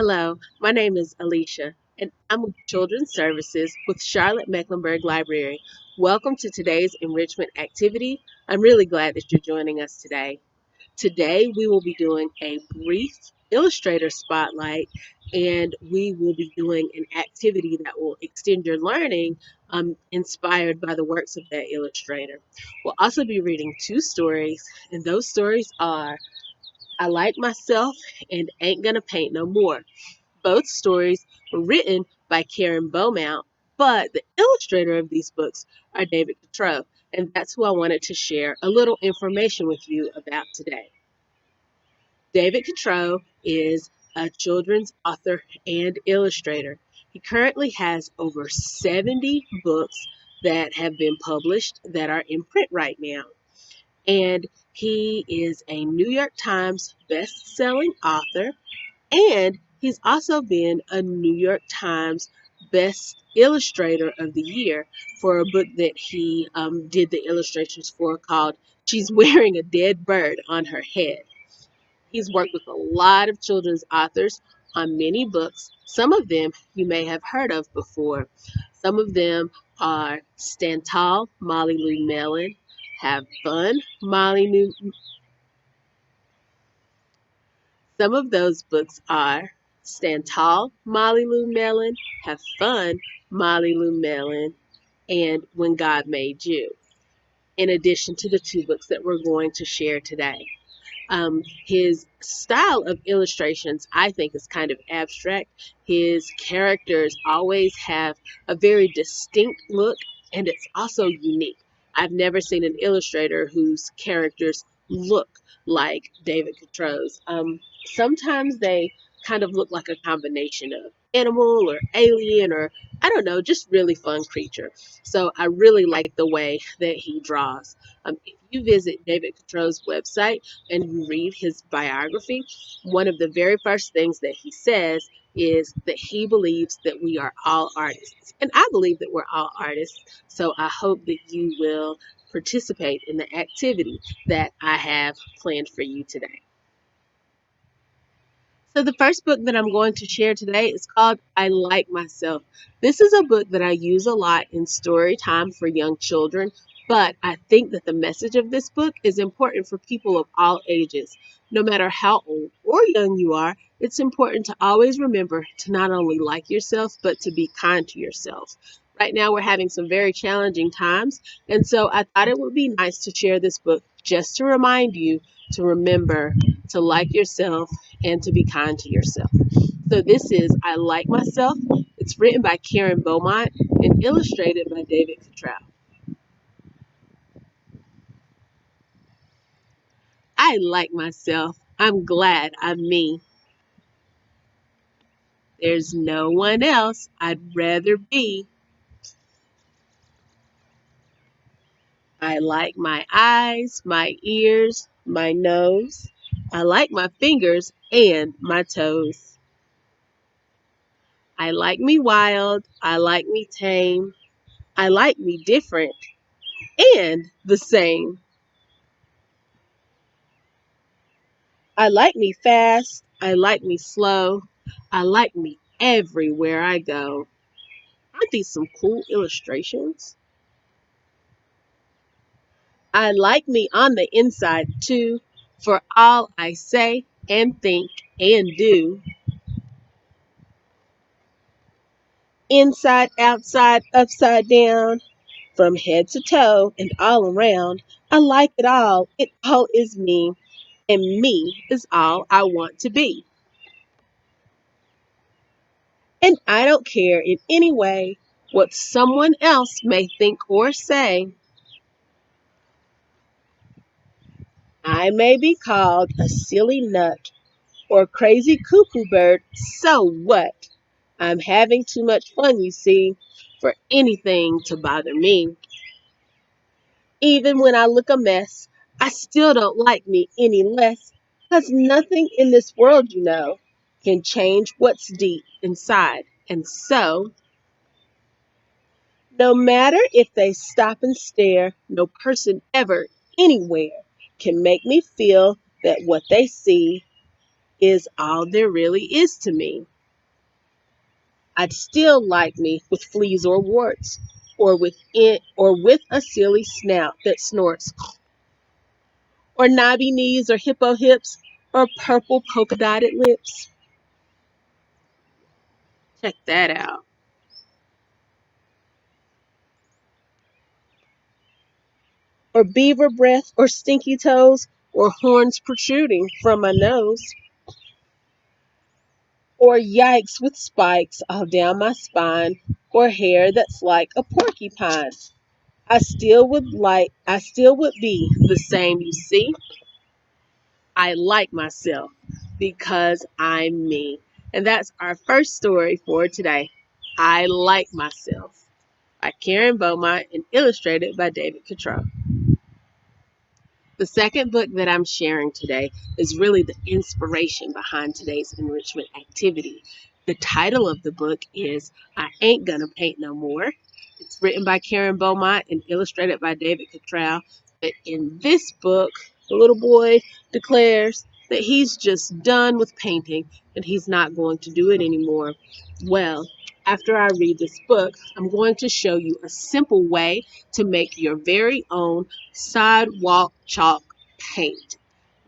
Hello, my name is Alicia, and I'm with Children's Services with Charlotte Mecklenburg Library. Welcome to today's enrichment activity. I'm really glad that you're joining us today. Today, we will be doing a brief illustrator spotlight, and we will be doing an activity that will extend your learning inspired by the works of that illustrator. We'll also be reading two stories, and those stories are I Like Myself and Ain't Gonna Paint No More. Both stories were written by Karen Beaumont, but the illustrator of these books are David Catrow, and that's who I wanted to share a little information with you about today. David Catrow is a children's author and illustrator. He currently has over 70 books that have been published that are in print right now. And he is a New York Times best-selling author, and he's also been a New York Times Best Illustrator of the Year for a book that he did the illustrations for called She's Wearing a Dead Bird on Her Head. He's worked with a lot of children's authors on many books. Some of them you may have heard of before. Some of them are Stand Tall, Molly Lou Mellon, Have Fun, Some of those books are Stand Tall, Molly Lou Mellon, Have Fun, Molly Lou Mellon, and When God Made You, in addition to the two books that we're going to share today. His style of illustrations, I think, is kind of abstract. His characters always have a very distinct look, and it's also unique. I've never seen an illustrator whose characters look like David Catrow's. Sometimes they kind of look like a combination of animal or alien or I don't know, just really fun creature. So I really like the way that he draws. If you visit David Catrow's website and you read his biography, one of the very first things that he says is that he believes that we are all artists. And I believe that we're all artists. So I hope that you will participate in the activity that I have planned for you today. So the first book that I'm going to share today is called I Like Myself. This is a book that I use a lot in story time for young children, but I think that the message of this book is important for people of all ages. No matter how old or young you are, it's important to always remember to not only like yourself, but to be kind to yourself. Right now, we're having some very challenging times, and so I thought it would be nice to share this book just to remind you to remember to like yourself and to be kind to yourself. So this is I Like Myself. It's written by Karen Beaumont and illustrated by David Catrow. I like myself. I'm glad I'm me. There's no one else I'd rather be. I like my eyes, my ears, my nose. I like my fingers and my toes. I like me wild. I like me tame. I like me different and the same. I like me fast. I like me slow. I like me everywhere I go. Aren't these some cool illustrations? I like me on the inside too, for all I say and think and do. Inside, outside, upside down, from head to toe and all around. I like it all. It all is me, and me is all I want to be. And I don't care in any way what someone else may think or say. I may be called a silly nut or crazy cuckoo bird, so what? I'm having too much fun, you see, for anything to bother me. Even when I look a mess, I still don't like me any less, 'cause nothing in this world, can change what's deep inside. And so, no matter if they stop and stare, no person ever, anywhere, can make me feel that what they see is all there really is to me. I'd still like me with fleas or warts, or with a silly snout that snorts, or knobby knees or hippo hips, or purple polka dotted lips. Check that out. Or beaver breath, or stinky toes, or horns protruding from my nose. Or yikes with spikes all down my spine, or hair that's like a porcupine. I still would be the same, you see. I like myself because I'm me. And that's our first story for today. I Like Myself by Karen Beaumont and illustrated by David Catrow. The second book that I'm sharing today is really the inspiration behind today's enrichment activity. The title of the book is I Ain't Gonna Paint No More. It's written by Karen Beaumont and illustrated by David Catrow. But in this book, the little boy declares that he's just done with painting and he's not going to do it anymore. Well, after I read this book, I'm going to show you a simple way to make your very own sidewalk chalk paint.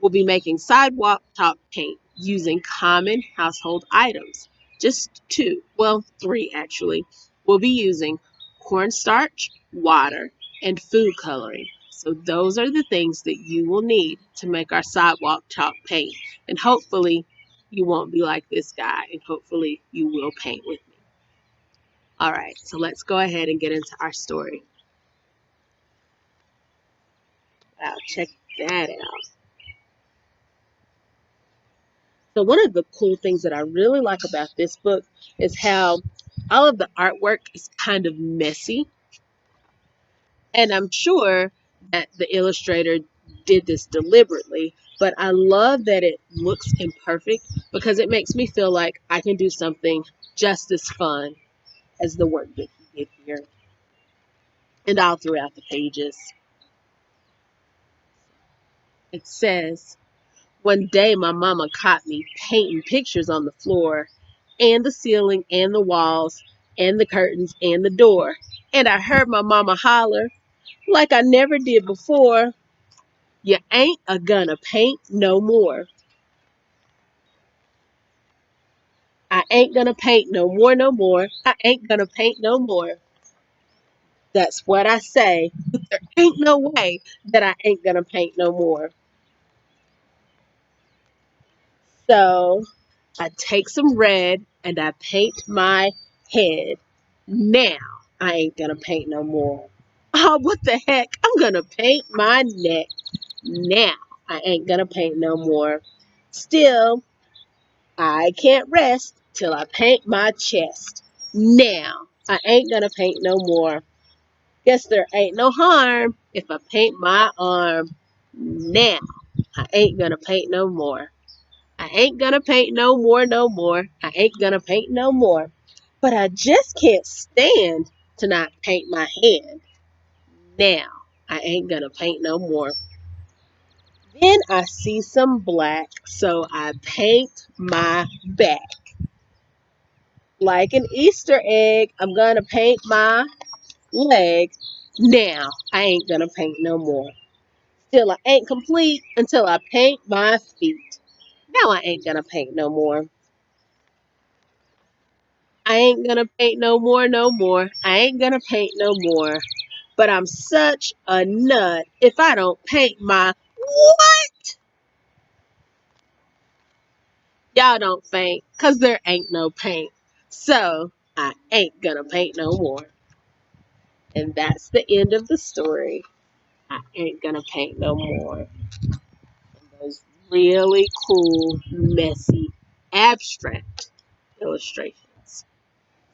We'll be making sidewalk chalk paint using common household items. Just two, well, three actually. We'll be using cornstarch, water, and food coloring. So those are the things that you will need to make our sidewalk chalk paint. And hopefully you won't be like this guy, and hopefully you will paint with me. All right, so let's go ahead and get into our story. Wow, check that out. So one of the cool things that I really like about this book is how all of the artwork is kind of messy. And I'm sure that the illustrator did this deliberately, but I love that it looks imperfect because it makes me feel like I can do something just as fun as the work that he did here. And all throughout the pages, it says, one day my mama caught me painting pictures on the floor and the ceiling and the walls and the curtains and the door. And I heard my mama holler like I never did before, you ain't a gonna paint no more. I ain't gonna paint no more, no more. I ain't gonna paint no more. That's what I say. There ain't no way that I ain't gonna paint no more. So I take some red and I paint my head. Now I ain't gonna paint no more. Oh, what the heck? I'm gonna paint my neck. Now I ain't gonna paint no more. Still, I can't rest till I paint my chest. Now I ain't gonna paint no more. Guess there ain't no harm if I paint my arm. Now I ain't gonna paint no more. I ain't gonna paint no more, no more. I ain't gonna paint no more. But I just can't stand to not paint my hand. Now, I ain't gonna paint no more. Then I see some black, so I paint my back. Like an Easter egg, I'm gonna paint my leg. Now, I ain't gonna paint no more. Still, I ain't complete until I paint my feet. Now, I ain't gonna paint no more. I ain't gonna paint no more, no more. I ain't gonna paint no more. But I'm such a nut if I don't paint my what? Y'all don't faint, 'cause there ain't no paint. So I ain't gonna paint no more. And that's the end of the story. I ain't gonna paint no more. And those really cool, messy, abstract illustrations.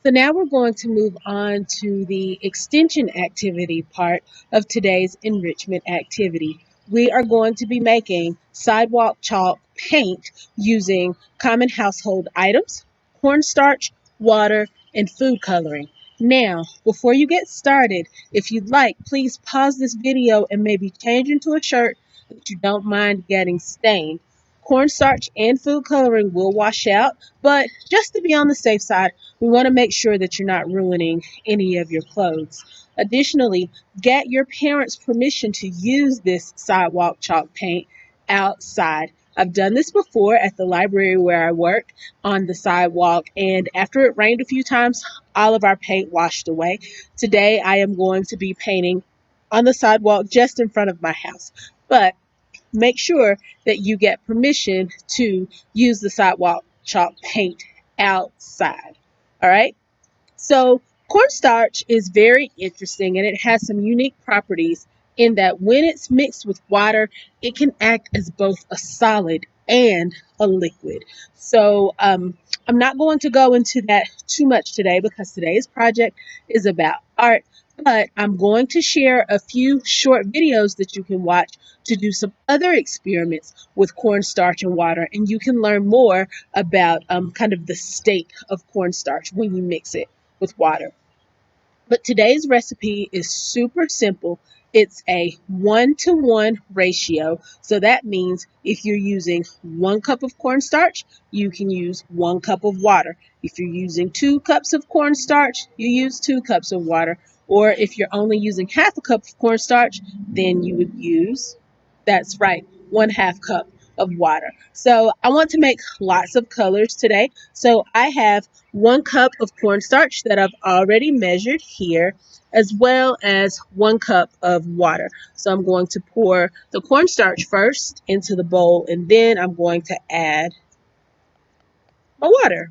So now we're going to move on to the extension activity part of today's enrichment activity. We are going to be making sidewalk chalk paint using common household items, cornstarch, water, and food coloring. Now, before you get started, if you'd like, please pause this video and maybe change into a shirt that you don't mind getting stained. cornstarch and food coloring will wash out, but just to be on the safe side, we want to make sure that you're not ruining any of your clothes. Additionally, get your parents' permission to use this sidewalk chalk paint outside. I've done this before at the library where I work on the sidewalk, and after it rained a few times, all of our paint washed away. Today, I am going to be painting on the sidewalk just in front of my house. But make sure that you get permission to use the sidewalk chalk paint outside. All right. So cornstarch is very interesting and it has some unique properties in that when it's mixed with water, it can act as both a solid and a liquid. So I'm not going to go into that too much today because today's project is about art, but I'm going to share a few short videos that you can watch to do some other experiments with cornstarch and water, and you can learn more about kind of the state of cornstarch when you mix it with water. But today's recipe is super simple. It's a 1-to-1 ratio. So that means if you're using 1 cup of cornstarch, you can use 1 cup of water. If you're using 2 cups of cornstarch, you use 2 cups of water. Or if you're only using half a cup of cornstarch, then you would use, that's right, 1/2 cup of water. So I want to make lots of colors today. So I have 1 cup of cornstarch that I've already measured here, as well as 1 cup of water. So I'm going to pour the cornstarch first into the bowl, and then I'm going to add my water.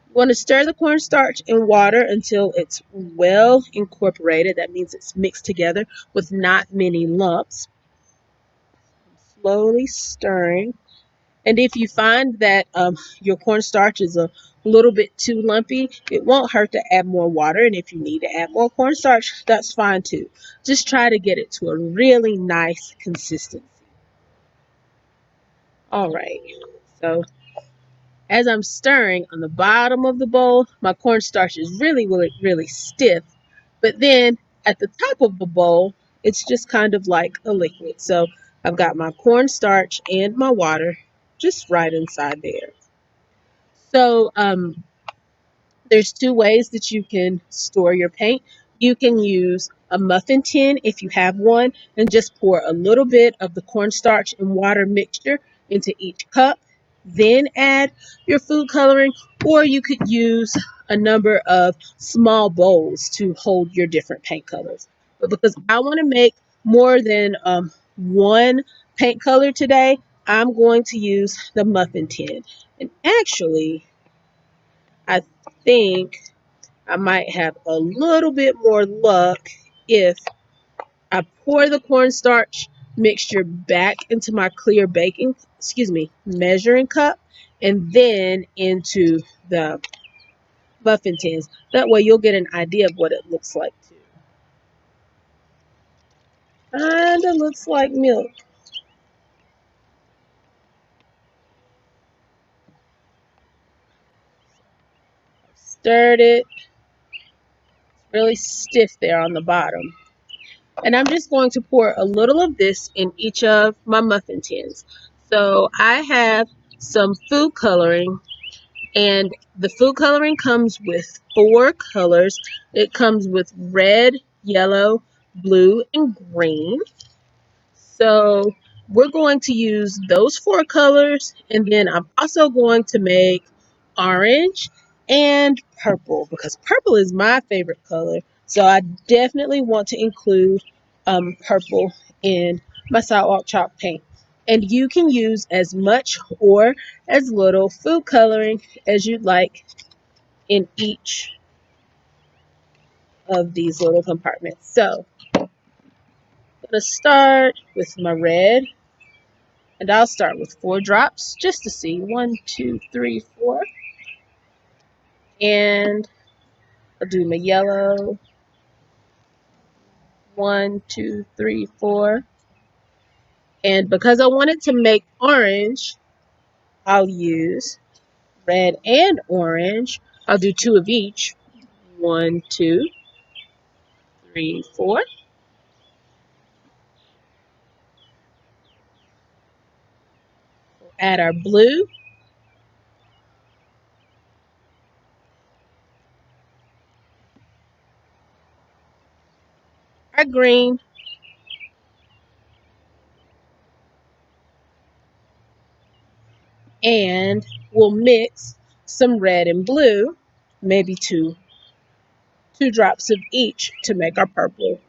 You want to stir the cornstarch in water until it's well incorporated. That means it's mixed together with not many lumps. Slowly stirring. And if you find that your cornstarch is a little bit too lumpy, it won't hurt to add more water. And if you need to add more cornstarch, that's fine too. Just try to get it to a really nice consistency. All right. So as I'm stirring on the bottom of the bowl, my cornstarch is really stiff. But then at the top of the bowl, it's just kind of like a liquid. So I've got my cornstarch and my water just right inside there. So there's 2 ways that you can store your paint. You can use a muffin tin if you have one and just pour a little bit of the cornstarch and water mixture into each cup. Then add your food coloring, or you could use a number of small bowls to hold your different paint colors. But because I want to make more than one paint color today, I'm going to use the muffin tin. And actually, I think I might have a little bit more luck if I pour the cornstarch mixture back into my clear measuring cup and then into the muffin tins. That way you'll get an idea of what it looks like too. Kinda looks like milk. Stirred it. It's really stiff there on the bottom. And I'm just going to pour a little of this in each of my muffin tins. So I have some food coloring, and the food coloring comes with 4 colors. It comes with red, yellow, blue, and green. So we're going to use those 4 colors, and then I'm also going to make orange and purple because purple is my favorite color. So I definitely want to include purple in my sidewalk chalk paint. And you can use as much or as little food coloring as you'd like in each of these little compartments. So I'm going to start with my red. And I'll start with 4 drops just to see. 1, 2, 3, 4. And I'll do my yellow. 1, 2, 3, 4. And because I wanted to make orange, I'll use red and orange. I'll do 2 of each. 1, 2, 3, 4. Add our blue, our green, and we'll mix some red and blue, maybe two drops of each to make our purple.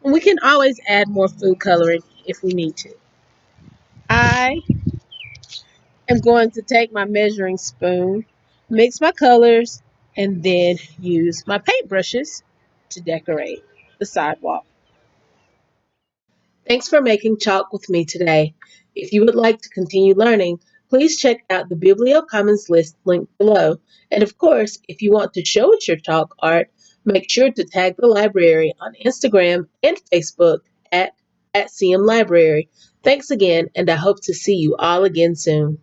And we can always add more food coloring if we need to. I am going to take my measuring spoon, mix my colors, and then use my paintbrushes to decorate the sidewalk. Thanks for making chalk with me today. If you would like to continue learning, please check out the Bibliocommons list linked below. And of course, if you want to show us your chalk art, make sure to tag the library on Instagram and Facebook at CMLibrary. Thanks again, and I hope to see you all again soon.